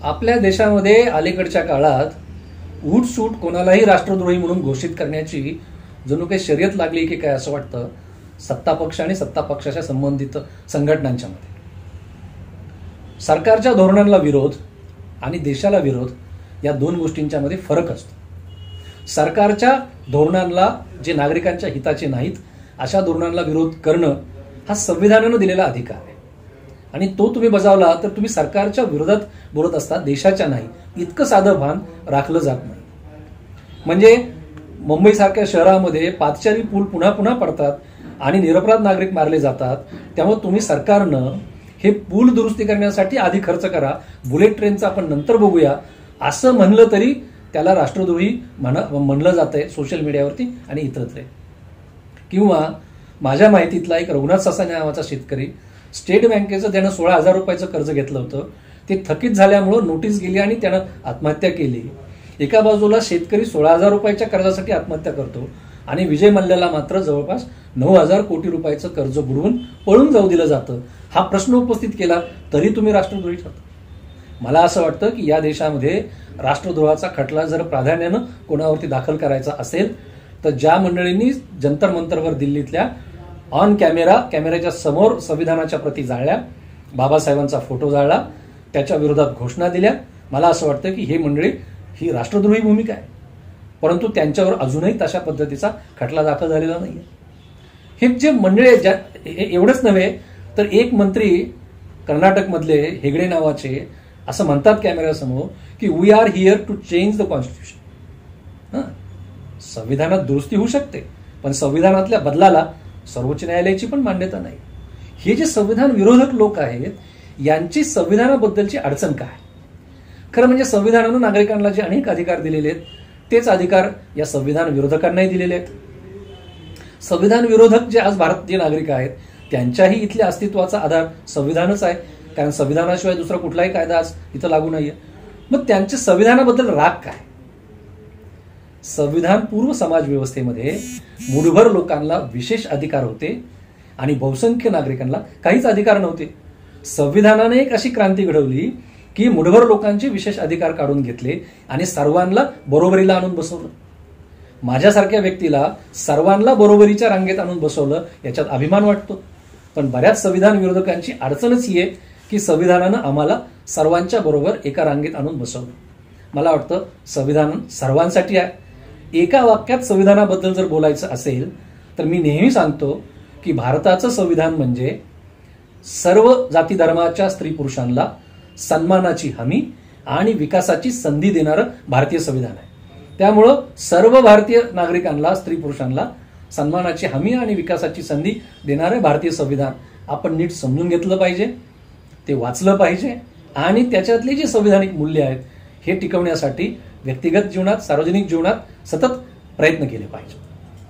आपल्या देशामध्ये अलीकडच्या काळात उठसूट कोणालाही राष्ट्रद्रोही म्हणून घोषित करण्याची जणू काही शर्यत लागली की काय असं वाटतं सत्तापक्ष आणि सत्तापक्षाच्या संबंधित संघटनांच्या मध्ये. सरकारच्या धोरणांना विरोध आणि देशाला विरोध या दोन गोष्टींच्या मध्ये फरक असतो. सरकारच्या धोरणांना जे नागरिकांच्या हिताचे नाहीत अशा धोरणांना विरोध करणं हा संविधानानं दिलेला अधिकार आहे आणि तो तुम्ही बजावला तर तुम्ही सरकारच्या विरोधात बोलत असता, देशाच्या नाही. इतकं साधं भान राखलं जात नाही. म्हणजे मुंबईसारख्या शहरामध्ये पादचारी पूल पुन्हा पुन्हा पडतात आणि निरपराध नागरिक मारले जातात. त्यामुळे तुम्ही सरकारनं हे पूल दुरुस्ती करण्यासाठी आधी खर्च करा, बुलेट ट्रेनचं आपण नंतर बघूया असं म्हणलं तरी त्याला राष्ट्रद्रोही म्हणलं जातंय सोशल मीडियावरती आणि इतरत्र. किंवा माझ्या माहितीतला एक रघुनाथ ससाने नावाचा शेतकरी स्टेट बँकेचं त्यानं 16,000 रुपयाचं कर्ज घेतलं होतं. ते थकीत झाल्यामुळं नोटीस गेली आणि त्यानं आत्महत्या केली. एका बाजूला शेतकरी 16,000 रुपयाच्या कर्जासाठी आत्महत्या करतो आणि विजय मल्ल्याला मात्र जवळपास 9,000 कोटी रुपयाचं कर्ज बुडवून पळून जाऊ दिलं जातं. हा प्रश्न उपस्थित केला तरी तुम्ही राष्ट्रद्रोही ठरता. मला असं वाटतं की या देशामध्ये राष्ट्रद्रोहाचा खटला जर प्राधान्यानं कोणावरती दाखल करायचा असेल तर ज्या मंडळींनी जंतर मंतरवर दिल्लीतल्या ऑन कॅमेऱ्याच्या समोर संविधानाच्या प्रती जाळल्या, बाबासाहेबांचा फोटो जाळला, त्याच्या विरोधात घोषणा दिल्या, मला असं वाटतं की हे मंडळी ही राष्ट्रद्रोही भूमिका आहे. परंतु त्यांच्यावर अजूनही तशा पद्धतीचा खटला दाखल झालेला नाहीये. हे जे मंडळी एवढंच नव्हे तर एक मंत्री कर्नाटकमधले हेगडे नावाचे असं म्हणतात कॅमेऱ्यासमोर की we are here to change the constitution. संविधानात दुरुस्ती होऊ शकते पण संविधानातल्या बदलाला सर्वोच्च न्यायालयाची पण मान्यता नाही. हे जे संविधान विरोधक लोक आहेत यांची संविधानाबद्दलची अडचण काय? खरं म्हणजे संविधानानं नागरिकांना जे अनेक अधिकार दिलेले आहेत तेच अधिकार या संविधान विरोधकांनाही दिलेले आहेत. संविधान विरोधक जे आज भारतीय नागरिक आहेत त्यांच्याही इथल्या अस्तित्वाचा आधार संविधानच आहे. कारण संविधानाशिवाय दुसरा कुठलाही कायदा आज इथं लागू नाहीये. मग त्यांच्या संविधानाबद्दल राग काय? संविधान पूर्व समाज व्यवस्थेमध्ये मुठभर लोकांना विशेष अधिकार होते आणि बहुसंख्य नागरिकांना काहीच अधिकार नव्हते. संविधानाने एक अशी क्रांती घडवली की मुठभर लोकांचे विशेष अधिकार काढून घेतले आणि सर्वांना बरोबरीला आणून बसवलं. माझ्यासारख्या व्यक्तीला सर्वांना बरोबरीच्या रांगेत आणून बसवलं याच्यात अभिमान वाटतो. पण बऱ्याच संविधान विरोधकांची अडचणच ही आहे की संविधानानं आम्हाला सर्वांच्या बरोबर एका रांगेत आणून बसवलं. मला वाटतं संविधान सर्वांसाठी आहे. एका वाक्यात संविधानाबद्दल जर बोलायचं असेल तर मी नेहमी सांगतो की भारताचं संविधान म्हणजे सर्व जाती धर्माच्या स्त्री पुरुषांना सन्मानाची हमी आणि विकासाची संधी देणारं भारतीय संविधान आहे. त्यामुळं सर्व भारतीय नागरिकांना स्त्री पुरुषांना सन्मानाची हमी आणि विकासाची संधी देणारं भारतीय संविधान आपण नीट समजून घेतलं पाहिजे, ते वाचलं पाहिजे आणि त्याच्यातली जी संविधानिक मूल्य आहेत हे टिकवण्यासाठी व्यक्तिगत जीवनात सार्वजनिक जीवनात सतत प्रयत्न केले पाहिजे.